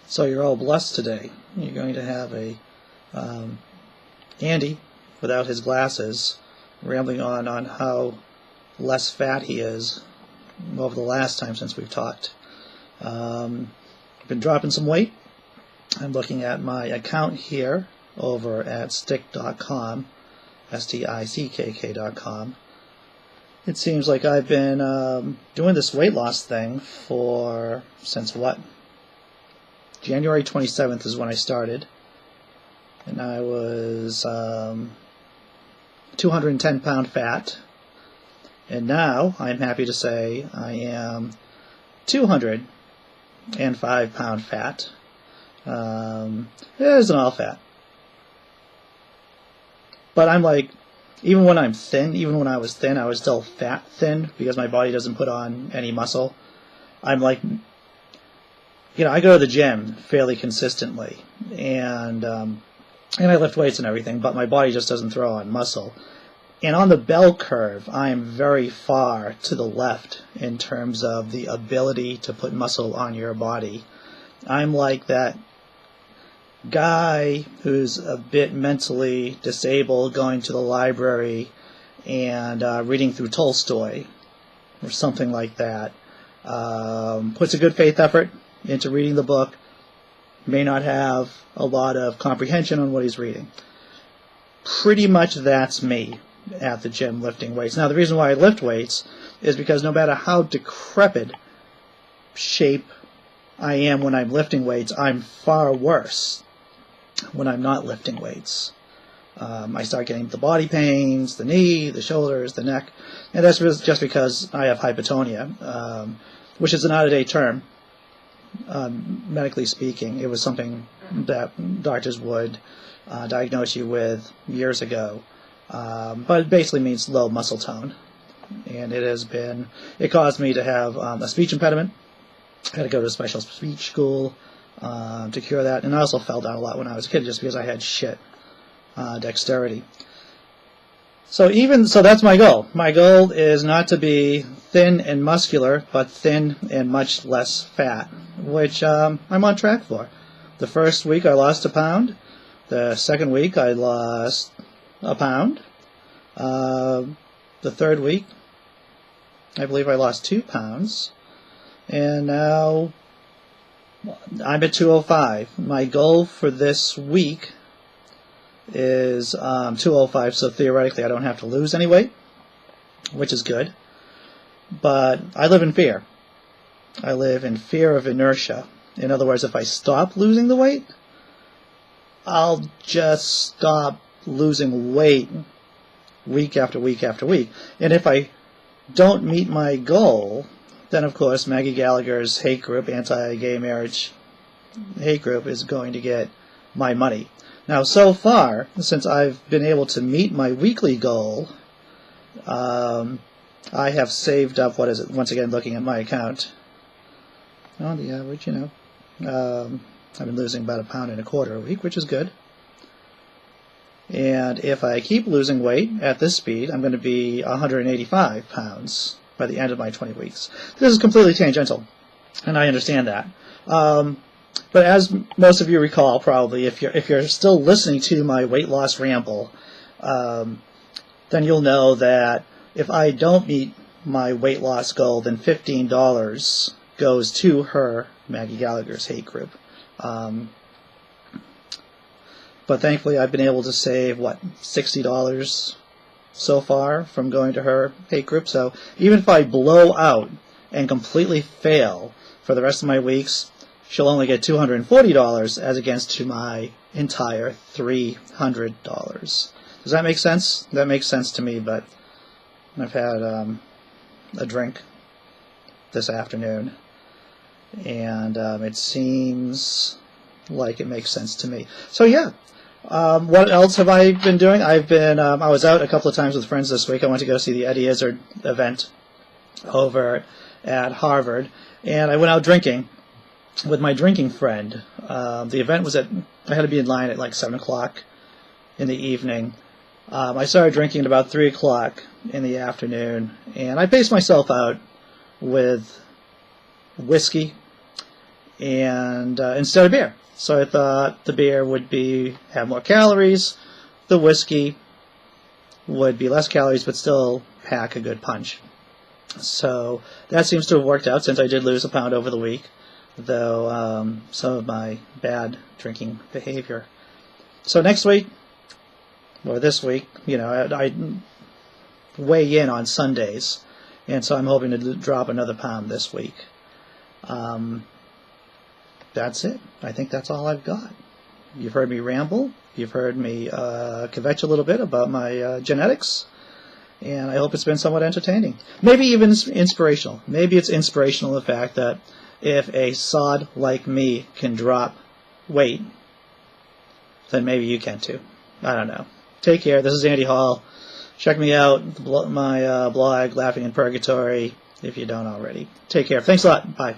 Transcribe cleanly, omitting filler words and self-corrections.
So you're all blessed today. You're going to have Andy, without his glasses, rambling on how less fat he is over the last time since we've talked. I've been dropping some weight. I'm looking at my account here over at stickk.com, stickk.com. It seems like I've been doing this weight loss thing since what? January 27th is when I started, and I was 210 pound fat, and now I'm happy to say I am 205 pound fat. It isn't all fat, but I'm like, even when I'm thin, even when I was thin, I was still fat thin because my body doesn't put on any muscle. I'm like, I go to the gym fairly consistently, and I lift weights and everything, but my body just doesn't throw on muscle. And on the bell curve, I am very far to the left in terms of the ability to put muscle on your body. I'm like that guy who's a bit mentally disabled going to the library and reading through Tolstoy or something like that. Puts a good faith effort into reading the book, may not have a lot of comprehension on what he's reading. Pretty much that's me at the gym lifting weights. Now, the reason why I lift weights is because no matter how decrepit shape I am when I'm lifting weights, I'm far worse when I'm not lifting weights. I start getting the body pains, the knee, the shoulders, the neck, and that's just because I have hypotonia, which is an out-of-date term. Medically speaking, it was something that doctors would diagnose you with years ago, but it basically means low muscle tone, and it caused me to have a speech impediment. I had to go to a special speech school to cure that, and I also fell down a lot when I was a kid just because I had shit dexterity. So that's my goal. My goal is not to be thin and muscular, but thin and much less fat, which I'm on track for. The first week I lost a pound. The second week I lost a pound. The third week I believe I lost 2 pounds. And now I'm at 205. My goal for this week is 205, so theoretically I don't have to lose any weight, which is good. But I live in fear. I live in fear of inertia. In other words, if I stop losing the weight, I'll just stop losing weight week after week after week. And if I don't meet my goal, then of course Maggie Gallagher's hate group, anti-gay marriage hate group, is going to get my money. Now, so far, since I've been able to meet my weekly goal, I have saved up, what is it, once again looking at my account, on the average, I've been losing about 1.25 pounds a week, which is good. And if I keep losing weight at this speed, I'm going to be 185 pounds by the end of my 20 weeks. This is completely tangential, and I understand that. But as most of you recall, probably, if you're still listening to my weight loss ramble, then you'll know that if I don't meet my weight loss goal, then $15 goes to her, Maggie Gallagher's hate group. But thankfully, I've been able to save, $60 so far from going to her hate group. So even if I blow out and completely fail for the rest of my weeks, she'll only get $240 as against to my entire $300. Does that make sense? That makes sense to me, but I've had a drink this afternoon, and it seems like it makes sense to me. So yeah, what else have I been doing? I was out a couple of times with friends this week. I went to go see the Eddie Izzard event over at Harvard, and I went out drinking with my drinking friend. The event was I had to be in line at 7 o'clock in the evening. I started drinking at about 3 o'clock in the afternoon, and I paced myself out with whiskey and instead of beer. So I thought the beer would have more calories, the whiskey would be less calories, but still pack a good punch. So that seems to have worked out since I did lose a pound over the week, though some of my bad drinking behavior. So next week, or this week, I weigh in on Sundays, and so I'm hoping to drop another pound this week. That's it. I think that's all I've got. You've heard me ramble. You've heard me kvetch a little bit about my genetics, and I hope it's been somewhat entertaining. Maybe even inspirational. Maybe it's inspirational, the fact that if a sod like me can drop weight, then maybe you can too. I don't know. Take care. This is Andy Hall. Check me out, my blog, Laughing in Purgatory, if you don't already. Take care. Thanks a lot. Bye.